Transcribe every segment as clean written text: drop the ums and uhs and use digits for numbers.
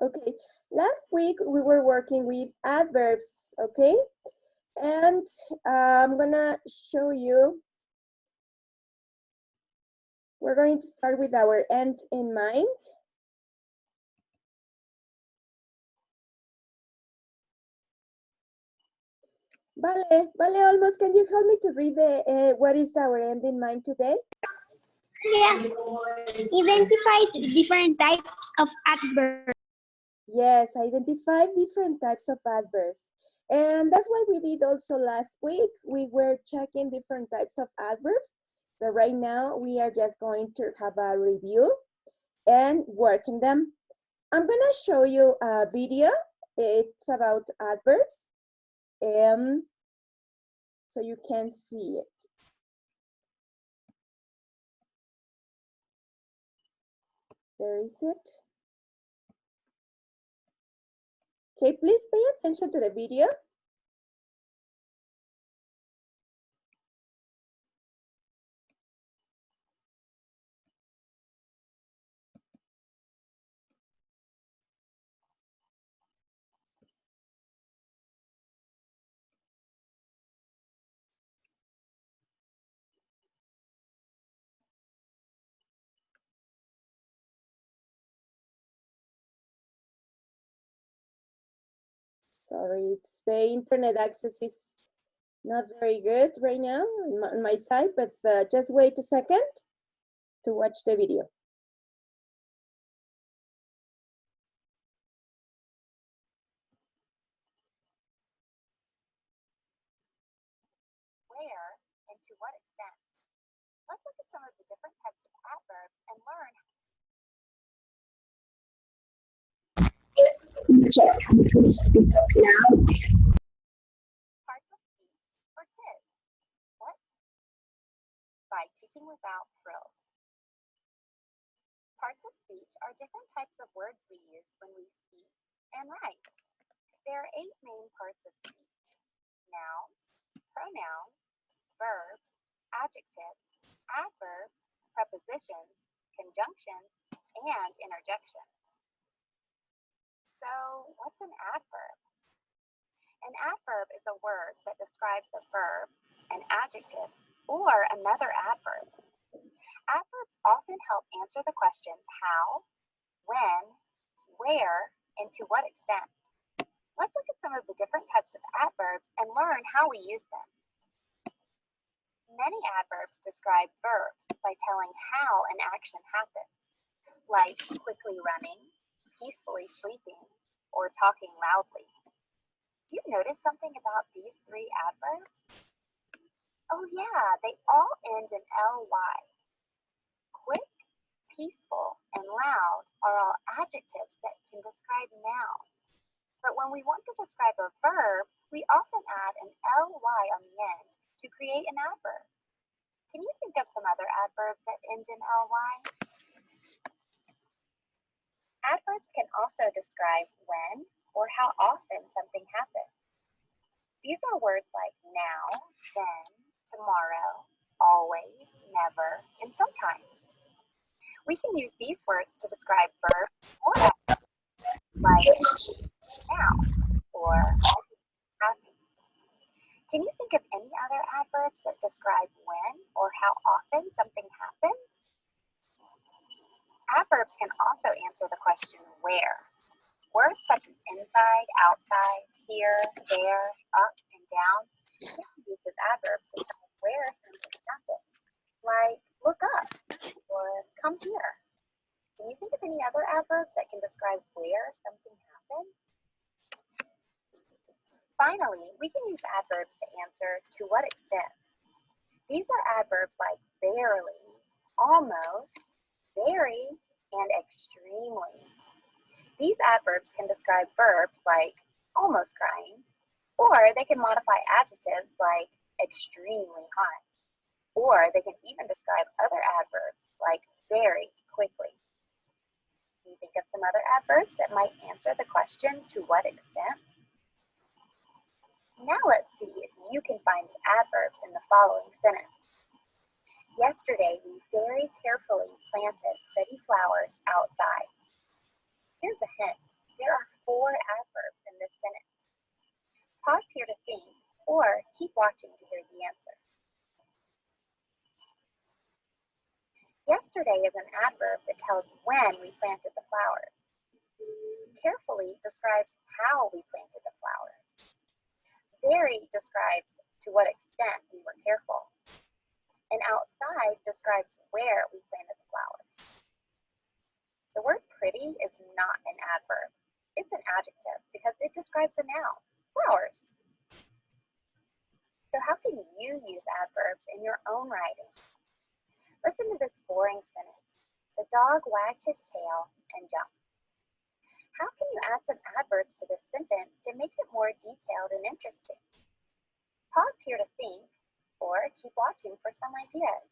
Okay, last week we were working with adverbs, okay? And I'm gonna show you, we're going to start with our end in mind. Vale, almost, can you help me to read the, what is our end in mind today? Yes. Identify different types of adverbs. Yes, identify different types of adverbs. And that's what we did also last week. We were checking different types of adverbs. So right now we are just going to have a review and working them. I'm gonna show you a video. It's about adverbs, so you can see it. There is it. Okay, please pay attention to the video. Sorry, it's the internet access is not very good right now on my side, but just wait a second to watch the video. Where and to what extent? Let's look at some of the different types of adverbs and learn. Parts of speech for kids. What? By teaching without frills. Parts of speech are different types of words we use when we speak and write. There are 8 main parts of speech: nouns, pronouns, verbs, adjectives, adverbs, prepositions, conjunctions, and interjections. So, what's an adverb? An adverb is a word that describes a verb, an adjective, or another adverb. Adverbs often help answer the questions how, when, where, and to what extent. Let's look at some of the different types of adverbs and learn how we use them. Many adverbs describe verbs by telling how an action happens, like quickly running, peacefully sleeping, or talking loudly. Do you notice something about these 3 adverbs? Oh yeah, they all end in ly. Quick, peaceful, and loud are all adjectives that can describe nouns. But when we want to describe a verb, we often add an ly on the end to create an adverb. Can you think of some other adverbs that end in ly? Adverbs can also describe when or how often something happens. These are words like now, then, tomorrow, always, never, and sometimes. We can use these words to describe verbs or adverbs like now or happy. Can you think of any other adverbs that describe when or how often something happens? Adverbs can also answer the question where. Words such as inside, outside, here, there, up, and down can be used as adverbs to tell where something happens, like look up or come here. Can you think of any other adverbs that can describe where something happens? Finally, we can use adverbs to answer to what extent. These are adverbs like barely, almost, very, and extremely. These adverbs can describe verbs like almost crying, or they can modify adjectives like extremely hot, or they can even describe other adverbs like very quickly. Can you think of some other adverbs that might answer the question to what extent? Now let's see if you can find the adverbs in the following sentence. Yesterday, we very carefully planted pretty flowers outside. Here's a hint. 4 adverbs in this sentence? Pause here to think, or keep watching to hear the answer. Yesterday is an adverb that tells when we planted the flowers. Carefully describes how we planted the flowers. Very describes to what extent we were careful. And outside describes where we planted the flowers. The word pretty is not an adverb. It's an adjective because it describes a noun, flowers. So how can you use adverbs in your own writing? Listen to this boring sentence. The dog wagged his tail and jumped. How can you add some adverbs to this sentence to make it more detailed and interesting? Pause here to think, or keep watching for some ideas.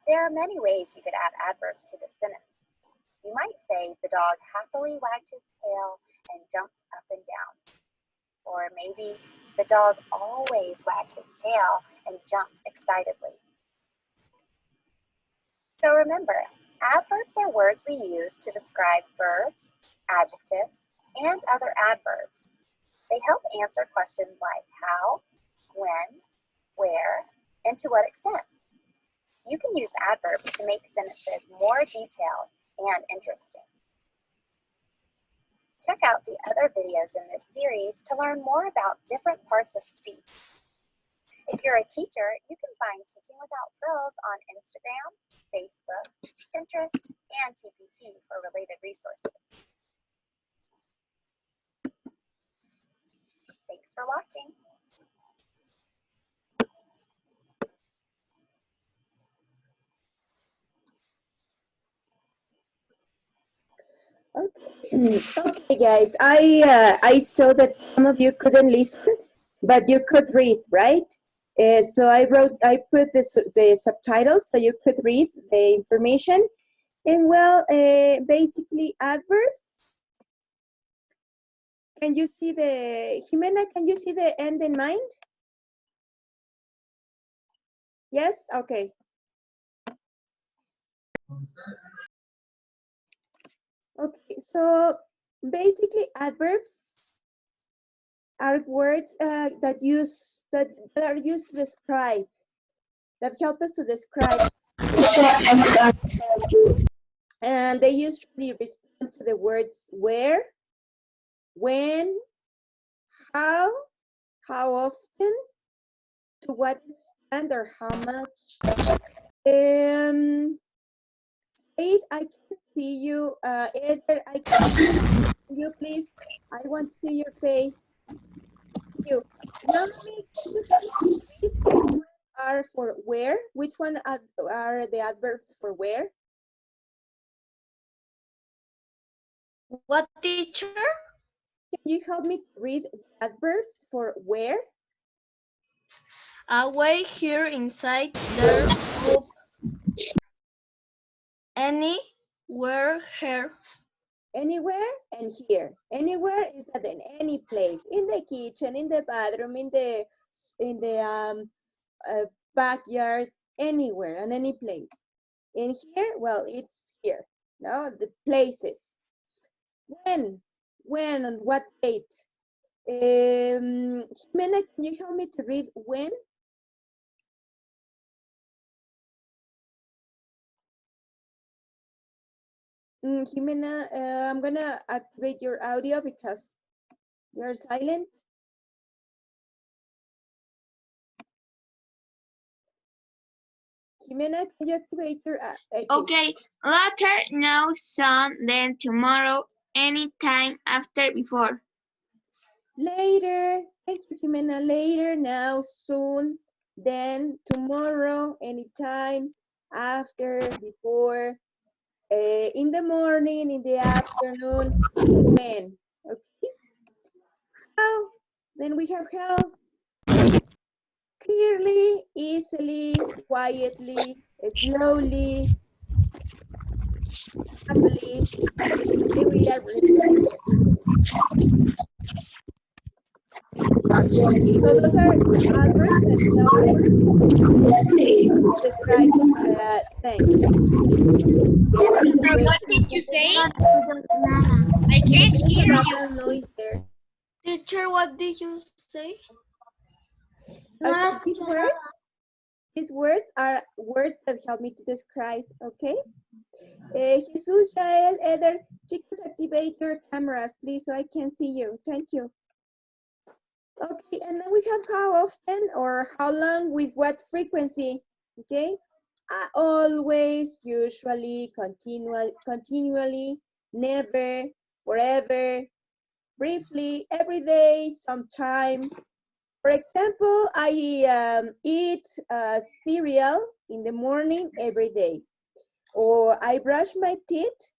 There are many ways you could add adverbs to this sentence. You might say the dog happily wagged his tail and jumped up and down. Or maybe the dog always wagged his tail and jumped excitedly. So remember, adverbs are words we use to describe verbs, adjectives, and other adverbs. They help answer questions like how, when, where, and to what extent. You can use adverbs to make sentences more detailed and interesting. Check out the other videos in this series to learn more about different parts of speech. If you're a teacher, you can find Teaching Without Frills on Instagram, Facebook, Pinterest, and TPT for related resources. Thanks for watching. Okay, guys. I saw that some of you couldn't listen, but you could read, right? So I put the subtitles so you could read the information. And well, basically adverbs. Can you see Jimena, can you see the end in mind? Yes? Okay. Okay, so basically adverbs are words that are used to describe, that help us to describe. And they usually respond to the words where, when, how often, to what extent, or how much. Faith, I can't see you. Edward, I can't see you, please. I want to see your face. You. Normally, which ones are for where? Which one are the adverbs for where? What, teacher? Can you help me read the adverbs for where? Away, here, inside, there, up, any, where, here. Anywhere and here. Anywhere is at any place, in the kitchen, in the bathroom, in the backyard, anywhere and any place. In here, well, it's here. No, the places. When on what date? Jimena, can you help me to read when? Jimena, I'm gonna activate your audio because you're silent. Jimena, can you activate your Okay, later, now, soon, then, tomorrow, anytime, after, before. Later. Thank you, Jimena. Later, now, soon, then, tomorrow, anytime, after, before, in the morning, in the afternoon, when. Okay. How? Then we have how. Clearly, easily, quietly, slowly, happily. Okay, we are ready. So those are adverbs that help us describe things. Teacher, what did you say? I can't There's a hear you. background noise there. Teacher, what did you say? Okay, these words are words that help me to describe, okay? Jesus, Jael, Eder, chicos, activate your cameras, please, so I can see you. Thank you. Okay, and then we have how often or how long with what frequency, okay? Always, usually, continually, never, forever, briefly, every day, sometimes. For example, I eat cereal in the morning every day, or I brush my teeth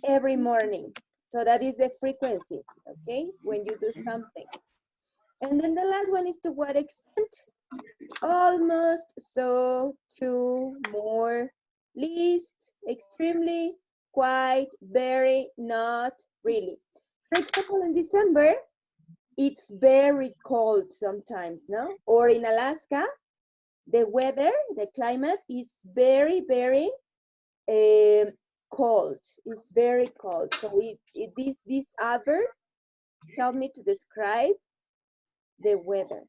every morning. So that is the frequency, okay, when you do something. And then the last one is to what extent? Almost, so, to, more, least, extremely, quite, very, not, really. For example, in December, it's very cold sometimes, no? Or in Alaska, the weather, the climate is very, very cold. It's very cold. So this adverb help me to describe the weather.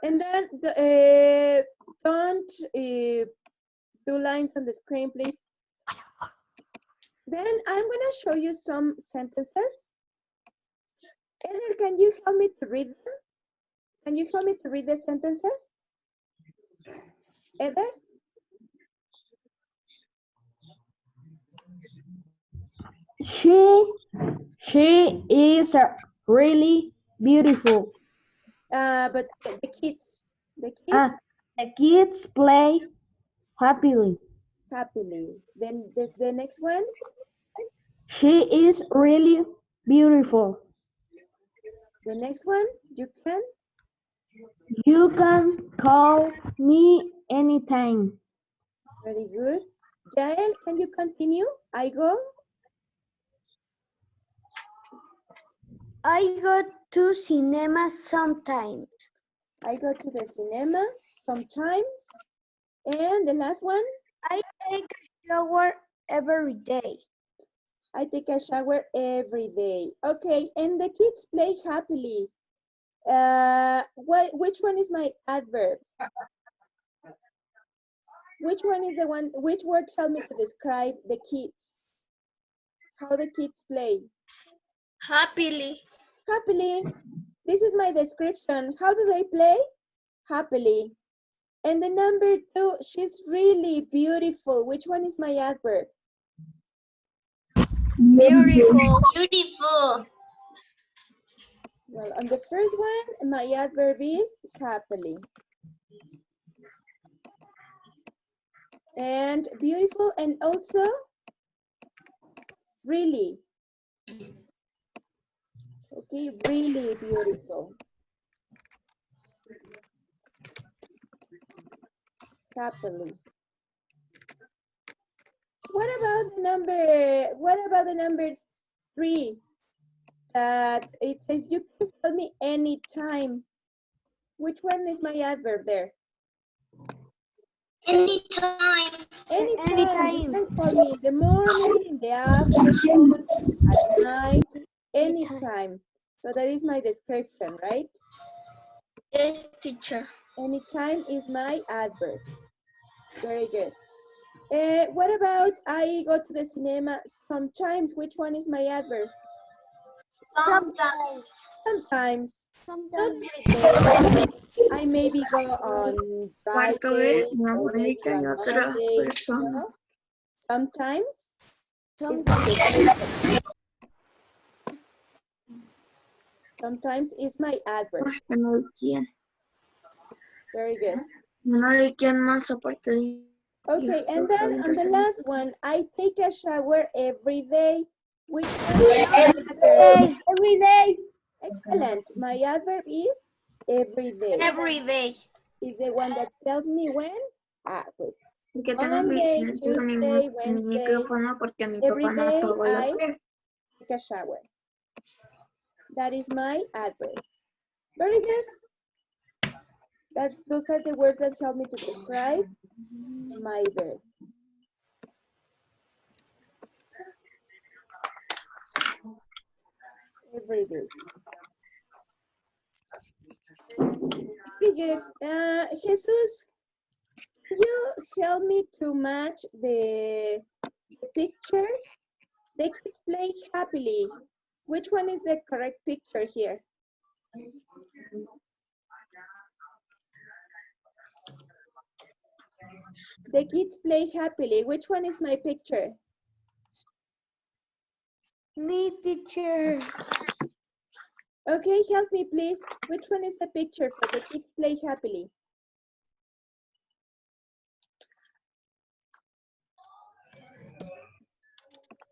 And then don't do lines on the screen, please. Then I'm gonna show you some sentences. Eder, can you help me to read them? Can you help me to read the sentences? Eder? She is really beautiful. But the kids, The kids play happily. happily. Then the next one, She is really beautiful. the next one, you can. You can call me anytime. Very good. Jael, can you continue? I go. I go to cinema sometimes. I go to the cinema sometimes. And the last one, I take a shower every day. I take a shower every day. Okay, and the kids play happily. Which one is my adverb? Which one is the one, which word help me to describe the kids? How the kids play? Happily. Happily. This is my description. How do they play? Happily. And the number 2, she's really beautiful. Which one is my adverb? Beautiful. Beautiful. Well, on the first one, my adverb is happily. And beautiful, and also really. Okay, really beautiful. Happily. What about the number 3? That it says you can call me anytime. Which one is my adverb there? Anytime. Anytime. You can call me in the morning, in the afternoon, at night, anytime. So that is my description, right? Yes, teacher. Anytime is my adverb. Very good. What about I go to the cinema sometimes? Which one is my adverb? Sometimes. Sometimes. Not every day. I maybe go on Fridays or maybe on Mondays. No? Sometimes. Is my description. Sometimes is my adverb. Very good. Okay, and then on the last one, I take a shower every day. Which one is my adverb? Every day. Excellent. My adverb is every day. Every day. Is the one that tells me when. Pues Monday, Tuesday, Wednesday. Every day I take a shower. That is my adverb. Very good. Those are the words that help me to describe my verb. Every day. Very good. Jesus, can you help me to match the picture? They kids play happily. Which one is the correct picture here? The kids play happily. Which one is my picture? Me, teacher. Okay, help me please. Which one is the picture for the kids play happily?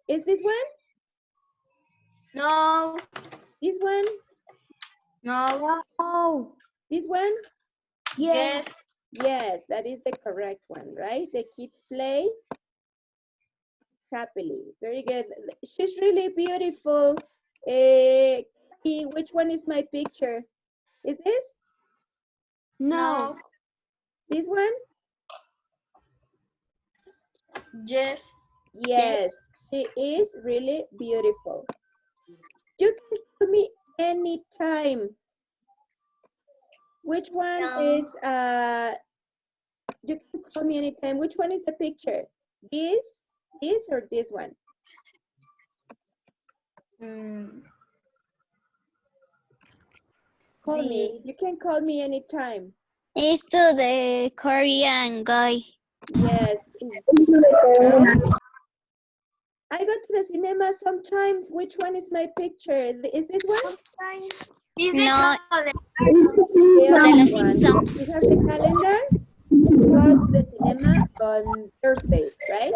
Is this one? No. This one? No. No. This one? Yes. Yes, that is the correct one, right? The kids play happily. Very good. She's really beautiful. Which one is my picture? Is this? No. This one? Yes. Yes, she is really beautiful. You can tell me anytime. Which one is, you can tell me anytime. Which one is the picture? This, or this one? Call me. You can call me anytime. It's to the Korean guy. Yes. I go to the cinema sometimes. Which one is my picture? Is this one? No, The other Los one. Simpsons. You have the calendar? Go to the cinema on Thursdays, right?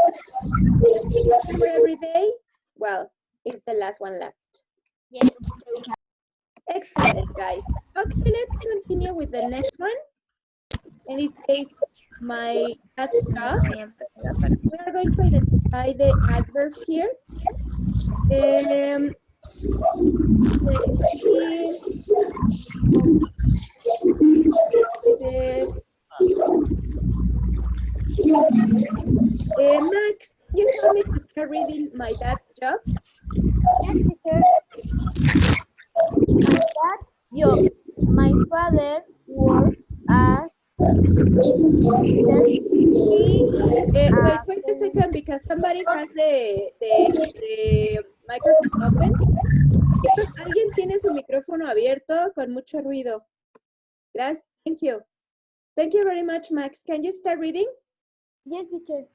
For every day? Well, it's the last one left. Yes. Excellent, guys. Okay, let's continue with the next one. And it says, my dad's job. We are going to identify the adverbs here. Let's see. Max, you help me to start reading my dad's job? Yes, teacher. My dad's job. My father works as Wait a second, because somebody has the microphone open. Chicos, ¿alguien tiene su micrófono abierto con mucho ruido? Gracias, thank you. Thank you very much, Max. Can you start reading? Yes, teacher.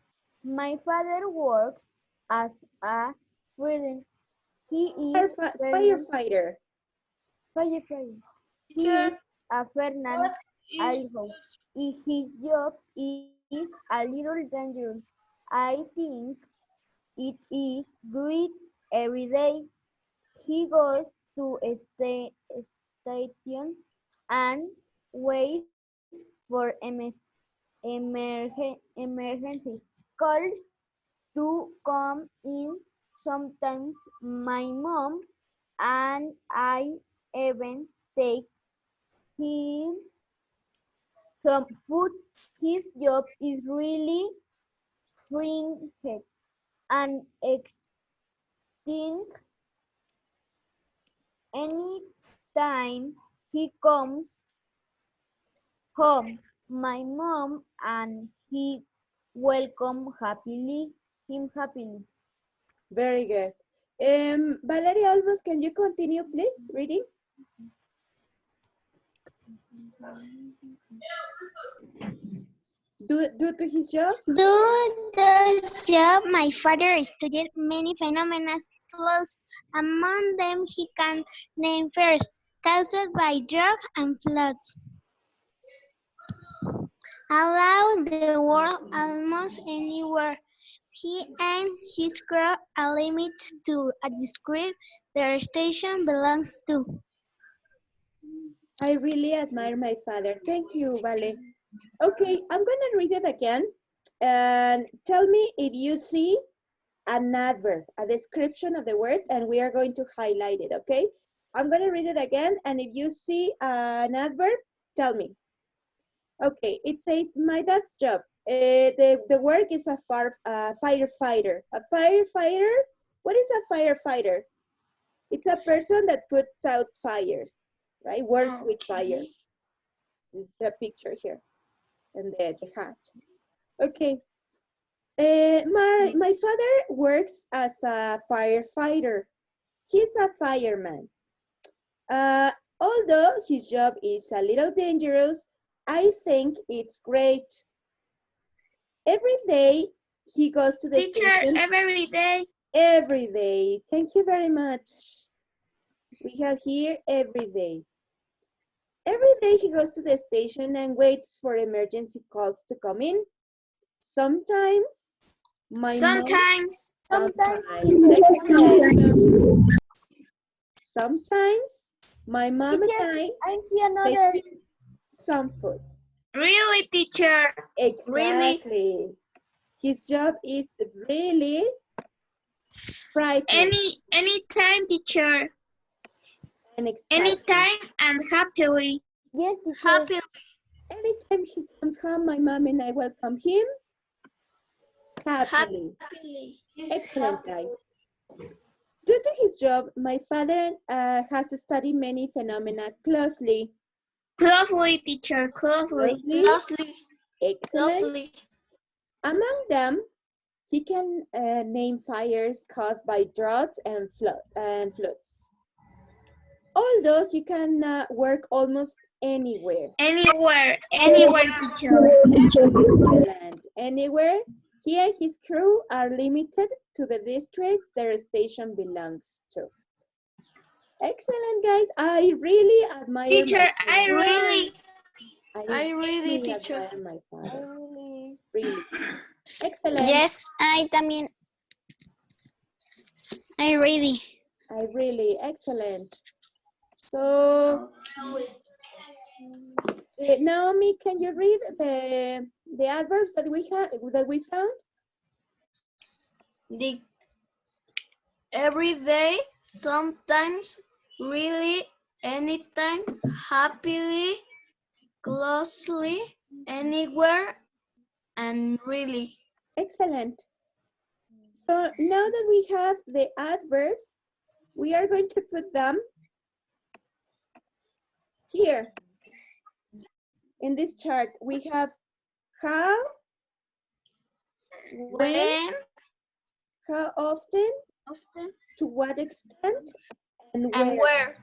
My father works as a fireman. He is Firefighter. firefighter. He is a fireman also. His job is a little dangerous. I think it is great every day. He goes to a station and waits for emergency calls to come in. Sometimes my mom and I even take him some food. His job is really freeing and exciting. Any time he comes home, my mom and he welcome him happily. Very good. Valeria Alvarez, can you continue, please, reading? Due to his job? Do the job, my father studied many phenomena close. Among them, he can name first, caused by drugs and floods. Allow the world almost anywhere. He and his crew are limits to a describe their station belongs to. I really admire my father. Thank you, Vale. Okay, I'm gonna read it again. And tell me if you see an adverb, a description of the word, and we are going to highlight it, okay? I'm going to read it again, and if you see an adverb, tell me. Okay, it says, my dad's job. The work is a firefighter. A firefighter, what is a firefighter? It's a person that puts out fires, right? Works with fire. This is a picture here, and the hat. Okay. My father works as a firefighter. He's a fireman. Although his job is a little dangerous, I think it's great. Every day he goes to the station. Every day. Every day. Thank you very much. We have here every day. Every day he goes to the station and waits for emergency calls to come in. Sometimes my mom, sometimes my mom and I see another. take some food. Really, teacher? Exactly. Really? His job is really frightening. Anytime, teacher. And exciting. Anytime and happily. Yes, teacher. Happily. Anytime he comes home, my mom and I welcome him happily. Excellent, guys. Due to his job, my father has studied many phenomena closely. Closely, teacher, closely. Excellent. Closely. Among them, he can name fires caused by droughts and floods. Although he can work almost anywhere. Anywhere, teacher. Excellent. Anywhere. He and his crew are limited to the district their station belongs to. Excellent, guys. I really admire Teacher, my I father. really, teacher. Admire my father. Really. Excellent. Yes, I también. I really. Excellent. So, Naomi, can you read the adverbs that we found? The every day, sometimes, really, anytime, happily, closely, anywhere, and really. Excellent. So now that we have the adverbs, we are going to put them here. In this chart, we have how, when, how often, to what extent, and where.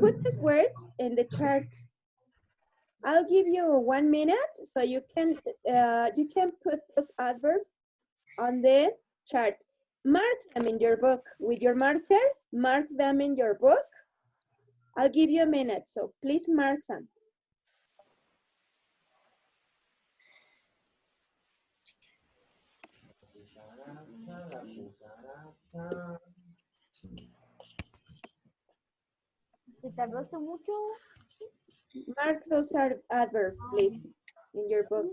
Put these words in the chart. I'll give you 1 minute so you can put those adverbs on the chart. Mark them in your book with your marker. Mark them in your book. I'll give you a minute, so please mark them. ¿Te tardaste mucho? Mark those adverbs, please, in your book.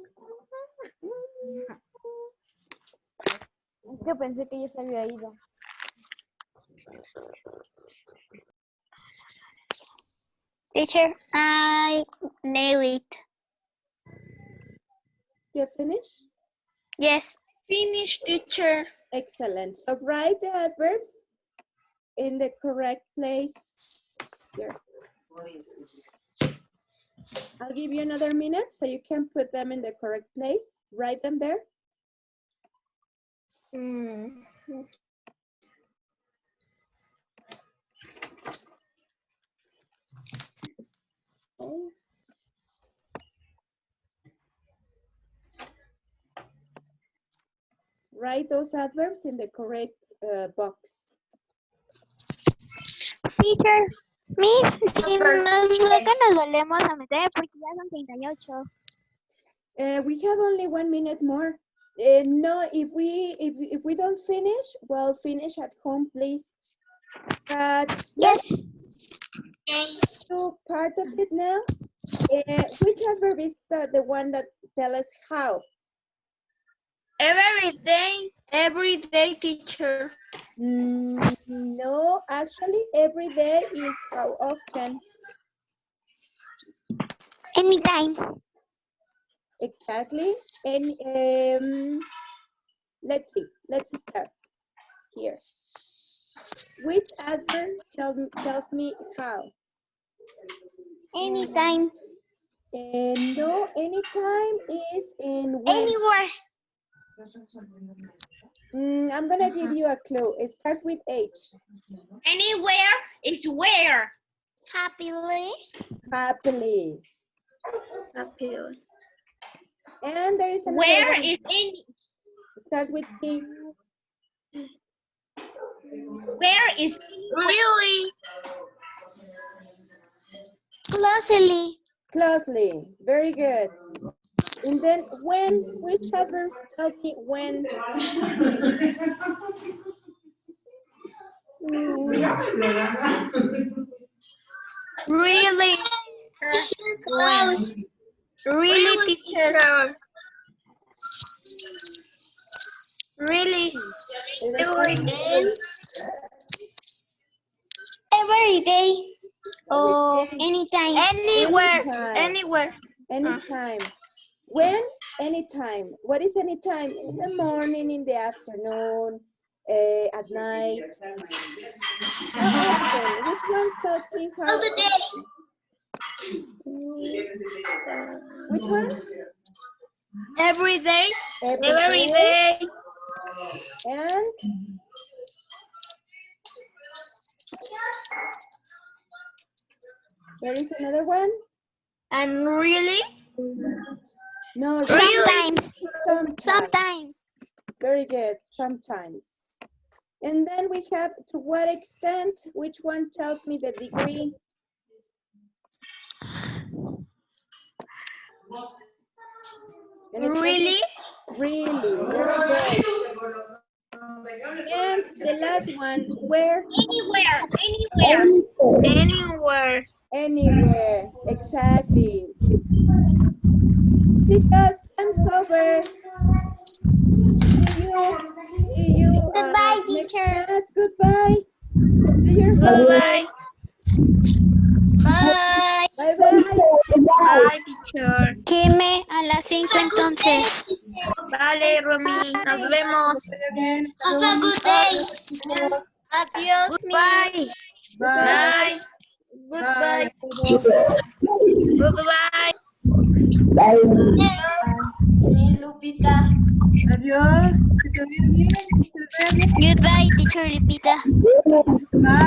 Es que pensé que ya se había ido. Teacher, I nailed it. You finish? Yes. Finish, teacher. Excellent. So write the adverbs in the correct place. Here. I'll give you another minute so you can put them in the correct place. Write them there. Write those adverbs in the correct box. Teacher, Miss, si nos luego nos volvemos a meter porque ya son 38. We have only 1 minute more. No, if we don't finish, well, finish at home, please. But Yes. do part of it now. Which adverb is the one that tell us how? Every day, teacher. No, actually, every day is how often? Anytime. Exactly. And let's see. Let's start here. Which adverb tells me how? Anytime. No, anytime is in when. Anywhere. I'm gonna give you a clue. It starts with H. Anywhere is where. Happily. Happily. Happily. And there is another Where one. is any? It starts with C. Where is really? Closely. Closely. Very good. And then when, which adverb tells me when? Really? When? Really, teacher? Really? And Every day. Or day. anytime. Anywhere. Anytime. Anywhere. Anytime. When? Anytime. What is anytime? In the morning, in the afternoon, at night. How often? Which one tells me how All the day. often? Which one? Every day. Every day. And there is another one. And really? No, Sometimes. sometimes. Sometimes. Very good. Sometimes. And then we have to what extent, which one tells me the degree? And it says Really? really, very good. And the last one, where? Anywhere. Anywhere. Anywhere. Anywhere, exactly. Chicos, time's over. See you Goodbye, next teacher. class. Goodbye. See your Goodbye. Bye. Bye bye. Bye, teacher. Queme a las 5 entonces. Vale, Romy. Nos vemos. Have a good day. Adiós, Goodbye. Bye. Goodbye. Goodbye. Lupita. Adiós. Que te vaya bien. Goodbye, teacher Lupita. Bye.